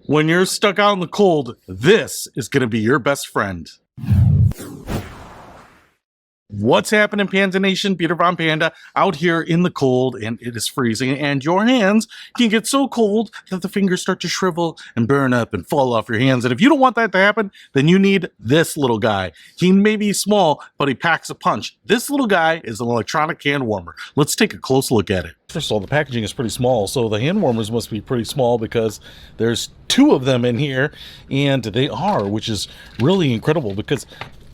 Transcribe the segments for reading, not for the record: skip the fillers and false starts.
When you're stuck out in the cold, this is going to be your best friend. What's happening, Panda Nation? Peter Von Panda out here in the cold, and it is freezing, and your hands can get so cold that the fingers start to shrivel and burn up and fall off your hands. And if you don't want that to happen, then you need this little guy. He may be small, but he packs a punch. This little guy is an electronic hand warmer. Let's take a close look at it. First of all, the packaging is pretty small, so the hand warmers must be pretty small because there's 2 of them in here, and they are, which is really incredible because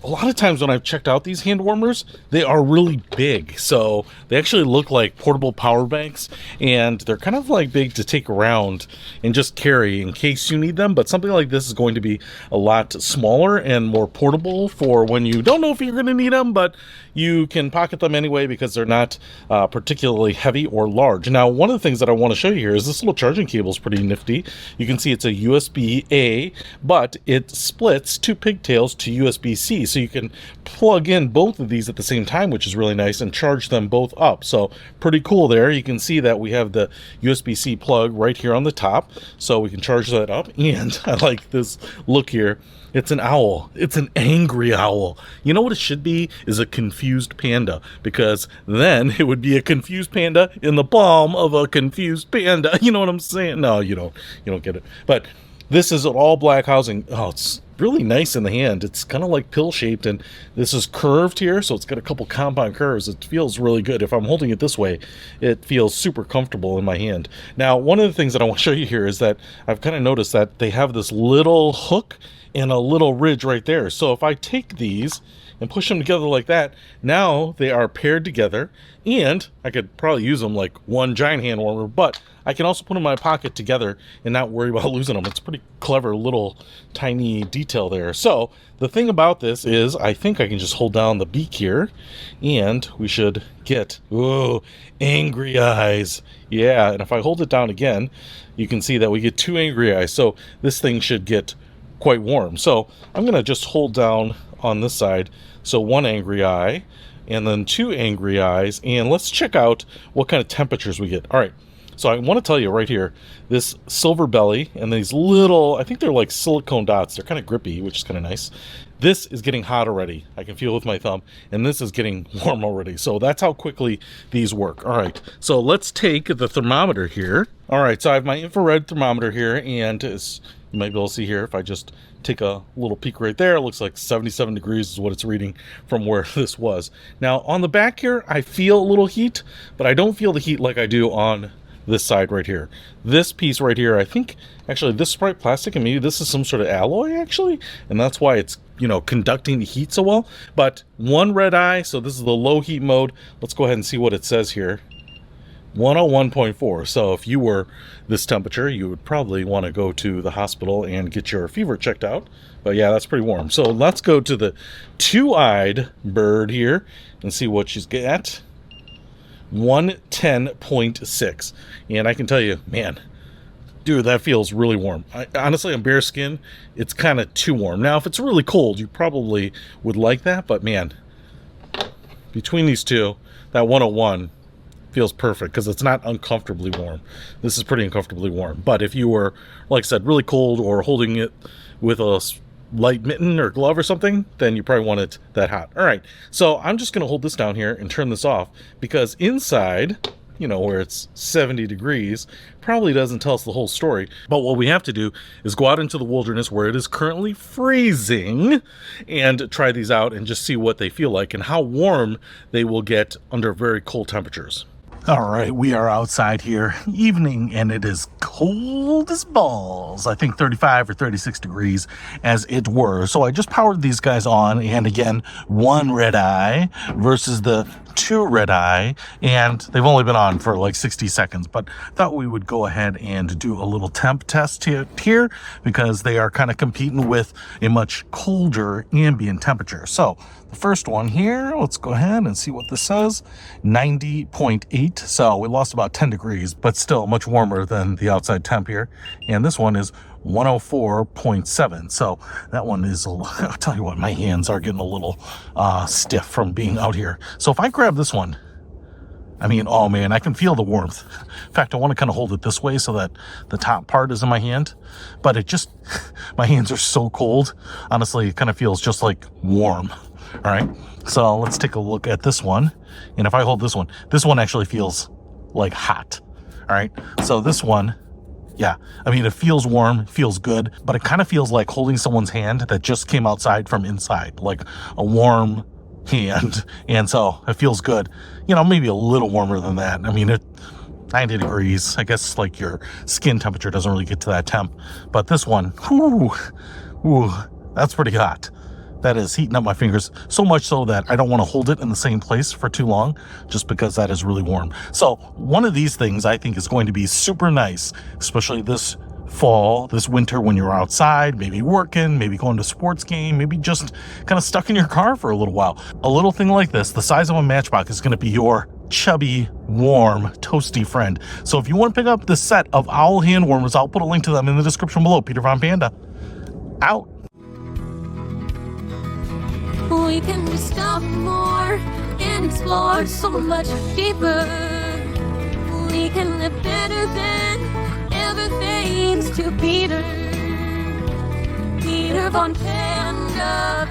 a lot of times when I've checked out these hand warmers, they are really big. So they actually look like portable power banks, and they're kind of like big to take around and just carry in case you need them. But something like this is going to be a lot smaller and more portable for when you don't know if you're going to need them, but you can pocket them anyway because they're not particularly heavy or large. Now, one of the things that I want to show you here is this little charging cable is pretty nifty. You can see it's a USB-A, but it splits 2 pigtails to USB-C. So you can plug in both of these at the same time, which is really nice, and charge them both up. So pretty cool there. You can see that we have the USB-C plug right here on the top, so we can charge that up. And I like this look here. It's an owl. It's an angry owl. You know what it should be is a confused panda, because then it would be a confused panda in the palm of a confused panda. You know what I'm saying? No, you don't get it. But this is an all black housing. Oh, it's really nice in the hand. It's kind of like pill shaped, and this is curved here, so it's got a couple compound curves. It feels really good. If I'm holding it this way, it feels super comfortable in my hand. Now, one of the things that I want to show you here is that I've kind of noticed that they have this little hook and a little ridge right there. So if I take these and push them together like that, now they are paired together, and I could probably use them like one giant hand warmer, but I can also put them in my pocket together and not worry about losing them. It's a pretty clever little tiny detail there. So the thing about this is I think I can just hold down the beak here, and we should get, ooh, angry eyes. Yeah, and if I hold it down again, you can see that we get 2 angry eyes. So this thing should get quite warm. So I'm going to just hold down on this side. So 1 angry eye, and then 2 angry eyes, and let's check out what kind of temperatures we get. All right, so I want to tell you right here, this silver belly and these little, I think they're like silicone dots, they're kind of grippy, which is kind of nice. This is getting hot already. I can feel it with my thumb, and this is getting warm already. So that's how quickly these work. All right, so let's take the thermometer here. All right, so I have my infrared thermometer here, and as you might be able to see here, if I just take a little peek right there, it looks like 77 degrees is what it's reading from where this was. Now on the back here, I feel a little heat, but I don't feel the heat like I do on this side right here. This piece right here, I think actually this is probably plastic, and maybe this is some sort of alloy actually, and that's why it's, you know, conducting the heat so well. But 1 red eye, so this is the low heat mode. Let's go ahead and see what it says here. 101.4. So if you were this temperature, you would probably want to go to the hospital and get your fever checked out. But yeah, that's pretty warm. So let's go to the 2-eyed bird here and see what she's got. 110.6. And I can tell you, man, dude, that feels really warm. Honestly, on bare skin, it's kind of too warm. Now, if it's really cold, you probably would like that. But man, between these two, that 101 feels perfect because it's not uncomfortably warm. This is pretty uncomfortably warm. But if you were, like I said, really cold or holding it with a light mitten or glove or something, then you probably want it that hot. All right, so I'm just going to hold this down here and turn this off, because inside, you know, where it's 70 degrees, probably doesn't tell us the whole story. But what we have to do is go out into the wilderness where it is currently freezing and try these out and just see what they feel like and how warm they will get under very cold temperatures. All right, we are outside here, evening, and it is cold as balls. I think 35 or 36 degrees as it were. So I just powered these guys on, and again, 1 red eye versus the 2 red eye, and they've only been on for like 60 seconds, but thought we would go ahead and do a little temp test here because they are kind of competing with a much colder ambient temperature. So the first one here, let's go ahead and see what this says. 90.8. So we lost about 10 degrees, but still much warmer than the outside temp here. And this one is 104.7. So that one is, I'll tell you what, my hands are getting a little stiff from being out here. So if I grab this one, I mean, oh man, I can feel the warmth. In fact, I want to kind of hold it this way so that the top part is in my hand, but it just, my hands are so cold. Honestly, it kind of feels just like warm. All right, so let's take a look at this one. And if I hold this one actually feels like hot. All right, so this one, yeah, I mean, it feels warm, feels good, but it kind of feels like holding someone's hand that just came outside from inside, like a warm hand. And so it feels good, you know, maybe a little warmer than that. I mean, 90 degrees, I guess, like your skin temperature doesn't really get to that temp, but this one, whoo, that's pretty hot. That is heating up my fingers, so much so that I don't want to hold it in the same place for too long, just because that is really warm. So one of these things I think is going to be super nice, especially this fall, this winter, when you're outside, maybe working, maybe going to a sports game, maybe just kind of stuck in your car for a little while. A little thing like this, the size of a matchbox, is going to be your chubby, warm, toasty friend. So if you want to pick up this set of owl hand warmers, I'll put a link to them in the description below. Peter Von Panda, out. We can discover more and explore so much deeper. We can live better than ever, thanks to Peter Von Panda.